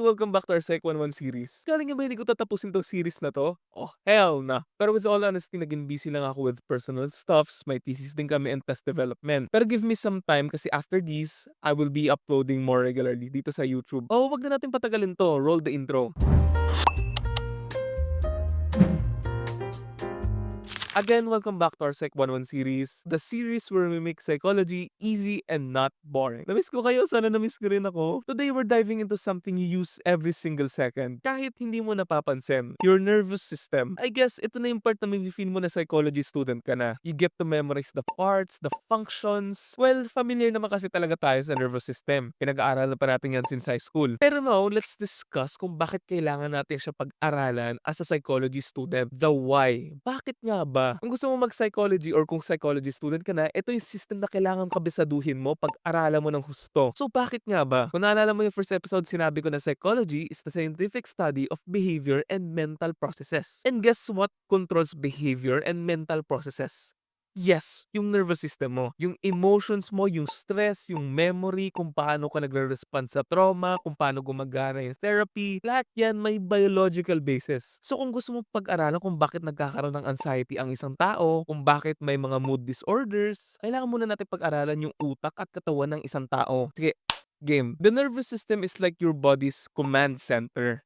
welcome back to our Psych 11 series. Kala nga ba hindi ko tatapusin tong series na to? Oh, hell na. Pero with all honesty, naging busy lang ako with personal stuffs, may thesis din kami and test development. Pero give me some time kasi after this, I will be uploading more regularly dito sa YouTube. Oh, wag na natin patagalin to. Roll the intro. Again, welcome back to our Psych 11 series, the series where we make psychology easy and not boring. Namiss ko kayo, sana namiss ko rin ako. Today, we're diving into something you use every single second, kahit hindi mo napapansin, your nervous system. I guess, ito na yung part na may feel mo na psychology student ka na. You get to memorize the parts, the functions. Well, familiar naman kasi talaga tayo sa nervous system. Pinag-aaralan pa natin yan since high school. Pero now, let's discuss kung bakit kailangan natin siya pag-aralan as a psychology student. The why. Bakit nga ba? Kung gusto mo mag-psychology or kung psychology student ka na, ito yung system na kailangan kabisaduhin mo pag-aralan mo ng husto. So bakit nga ba? Kung naalala mo yung first episode, sinabi ko na psychology is the scientific study of behavior and mental processes. And guess what controls behavior and mental processes? Yes, yung nervous system mo. Yung emotions mo, yung stress, yung memory, kung paano ka nagre-respond sa trauma, kung paano gumagana yung therapy, lahat yan may biological basis. So kung gusto mo pag-aralan kung bakit nagkakaroon ng anxiety ang isang tao, kung bakit may mga mood disorders, kailangan muna natin pag-aralan yung utak at katawan ng isang tao. Sige, game. The nervous system is like your body's command center.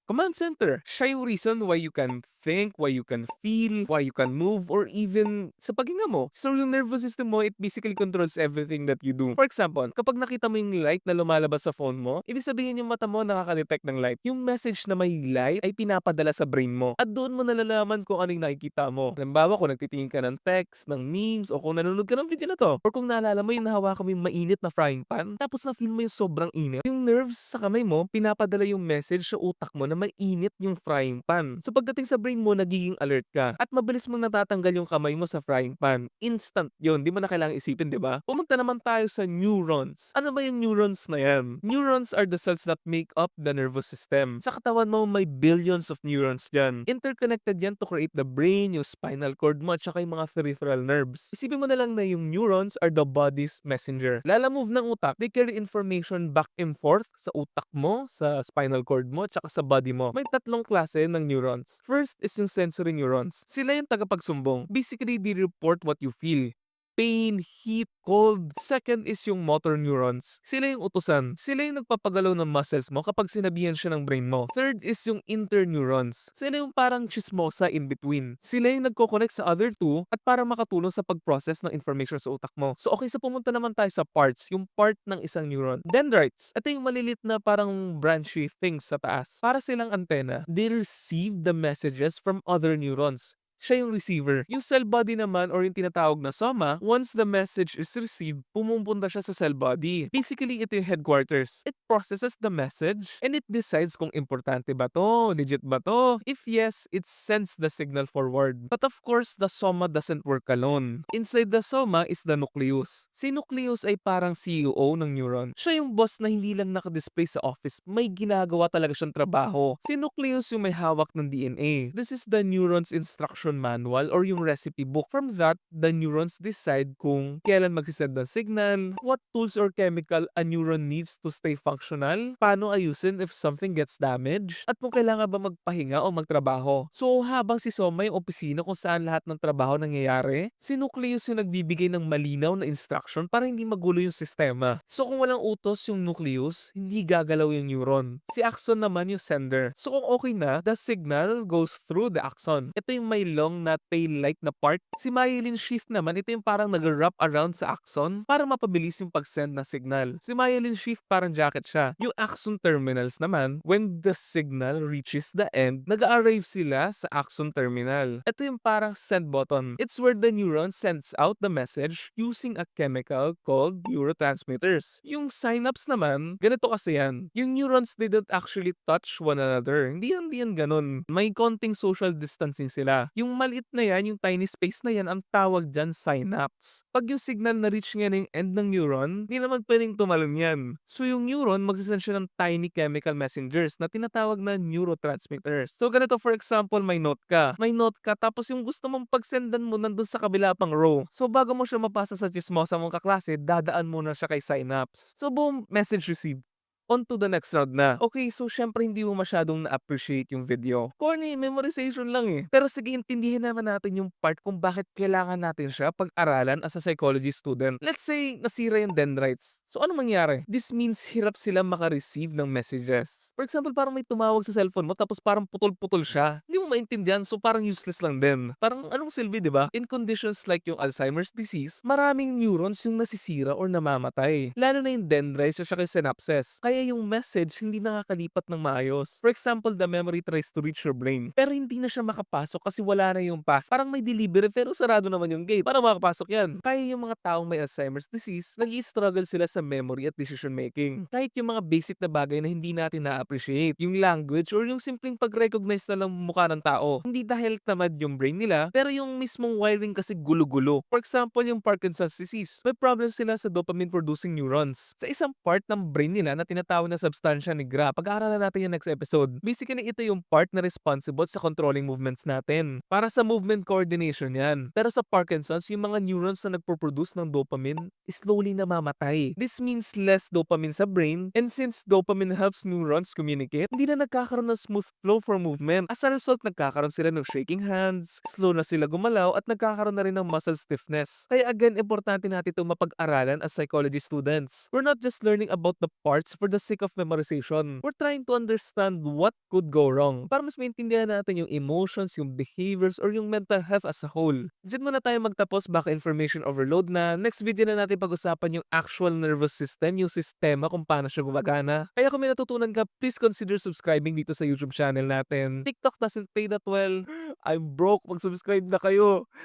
Command center. Siya yung reason why you can think, why you can feel, why you can move, or even sa paghinga mo. So yung nervous system mo, it basically controls everything that you do. For example, kapag nakita mo yung light na lumalabas sa phone mo, ibig sabihin yung mata mo nakaka-detect ng light. Yung message na may light ay pinapadala sa brain mo. At doon mo nalalaman kung ano yung nakikita mo. Halimbawa, kung nagtitingin ka ng text, ng memes, o kung nanonood ka ng video na to. Or kung naalala mo yung nahawakan mo yung mainit na frying pan, tapos na-feel mo yung sobrang init. Yung nerves sa kamay mo, pinapadala yung message sa utak mo na mainit yung frying pan. So pagdating sa brain mo, nagiging alert ka. At mabilis mong natatanggal yung kamay mo sa frying pan. Instant yun. Di mo na kailangang isipin, di ba? Pumunta naman tayo sa neurons. Ano ba yung neurons na yan? Neurons are the cells that make up the nervous system. Sa katawan mo, may billions of neurons dyan. Interconnected yan to create the brain, yung spinal cord mo, at saka yung mga peripheral nerves. Isipin mo na lang na yung neurons are the body's messenger. Lalamove ng utak, they carry information back and forth sa utak mo, sa spinal cord mo, at saka sa body mo. May tatlong klase ng neurons. First is yung sensory neurons. Sila yung tagapagsumbong. Basically, they report what you feel. Pain, heat, cold. Second is yung motor neurons. Sila yung utusan. Sila yung nagpapagalaw ng muscles mo kapag sinabihan siya ng brain mo. Third is yung interneurons. Sila yung parang chismosa in between. Sila yung nagko-connect sa other two at para makatulong sa pag-process ng information sa utak mo. So okay, sa pumunta naman tayo sa parts, yung part ng isang neuron. Dendrites. Ito yung malilit na parang branchy things sa taas. Para silang antena. They receive the messages from other neurons. Siya yung receiver. Yung cell body naman or yung tinatawag na soma, once the message is received, pumupunta siya sa cell body. Basically, ito yung headquarters. It processes the message and it decides kung importante ba to, legit ba to. If yes, it sends the signal forward. But of course, the soma doesn't work alone. Inside the soma is the nucleus. Si nucleus ay parang CEO ng neuron. Siya yung boss na hindi lang nakadisplay sa office, may ginagawa talaga siyang trabaho. Si nucleus yung may hawak ng DNA. This is the neuron's instruction manual or yung recipe book. From that, the neurons decide kung kailan magsisend ng signal, what tools or chemical a neuron needs to stay functional, paano ayusin if something gets damaged, at kung kailangan ba magpahinga o magtrabaho. So habang si Soma yung opisina kung saan lahat ng trabaho nangyayari, si nucleus yung nagbibigay ng malinaw na instruction para hindi magulo yung sistema. So kung walang utos yung nucleus, hindi gagalaw yung neuron. Si axon naman yung sender. So kung okay na, the signal goes through the axon. Ito yung may long na tail-like na part. Si myelin sheath naman, ito yung parang nag-wrap around sa axon para mapabilis yung pag-send na signal. Si myelin sheath parang jacket siya. Yung axon terminals naman, when the signal reaches the end, nag-arrive sila sa axon terminal. Ito yung parang send button. It's where the neuron sends out the message using a chemical called neurotransmitters. Yung synapse naman, ganito kasi yan. Yung neurons, they don't actually touch one another. Hindi yan ganun. May konting social distancing sila. Yung maliit na yan, yung tiny space na yan, ang tawag dyan synapse. Pag yung signal na-reach nga na yung end ng neuron, hindi naman pwedeng tumalon yan. So yung neuron, magsasend siya ng tiny chemical messengers na tinatawag na neurotransmitters. So ganito, for example, may note ka. May note ka, tapos yung gusto mong pagsendan mo nandun sa kabila pang row. So bago mo siya mapasa sa chismosa mong kaklase, dadaan muna siya kay synapse. So boom, message received. On to the next round na. Okay, so syempre hindi mo masyadong na-appreciate yung video. Corny, memorization lang eh. Pero sige, intindihin naman natin yung part kung bakit kailangan natin siya pag-aralan as a psychology student. Let's say, nasira yung dendrites. So ano mangyari? This means hirap sila maka-receive ng messages. For example, parang may tumawag sa cellphone mo tapos parang putol-putol siya. Hindi mo maintindihan, so parang useless lang din. Parang anong silbi, di ba? In conditions like yung Alzheimer's disease, maraming neurons yung nasisira or namamatay. Lalo na yung dendrites at saka yung synapses. Kaya yung message hindi nakakalipat ng maayos. For example, the memory tries to reach your brain, pero hindi na siya makapasok kasi wala na yung path. Parang may delivery pero sarado naman yung gate. Para makapasok yan. Kaya yung mga taong may Alzheimer's disease, nag-i-struggle sila sa memory at decision making. Kahit yung mga basic na bagay na hindi natin na-appreciate. Yung language or yung simpleng pag-recognize na lang mukha ng tao. Hindi dahil tamad yung brain nila, pero yung mismong wiring kasi gulo-gulo. For example, yung Parkinson's disease, may problem sila sa dopamine producing neurons. Sa isang part ng brain nila na tinatawag na substansya nigra. Pag-aaralan natin yung next episode. Basically, ito yung part na responsible sa controlling movements natin. Para sa movement coordination yan. Pero sa Parkinson's, yung mga neurons na nagpo-produce ng dopamine slowly namamatay. This means less dopamine sa brain, and since dopamine helps neurons communicate, hindi na nagkakaroon ng smooth flow for movement. As a result, nagkakaroon sila ng shaking hands, slow na sila gumalaw, at nagkakaroon na rin ng muscle stiffness. Kaya again, importante natin itong mapag-aralan as psychology students. We're not just learning about the parts for the sake of memorization. We're trying to understand what could go wrong para mas maintindihan natin yung emotions, yung behaviors, or yung mental health as a whole. Diyan muna tayo magtapos, baka information overload na. Next video na natin pag-usapan yung actual nervous system, yung sistema kung paano siya gumagana. Kaya kung may natutunan ka, please consider subscribing dito sa YouTube channel natin. TikTok doesn't pay that well. I'm broke, mag-subscribe na kayo.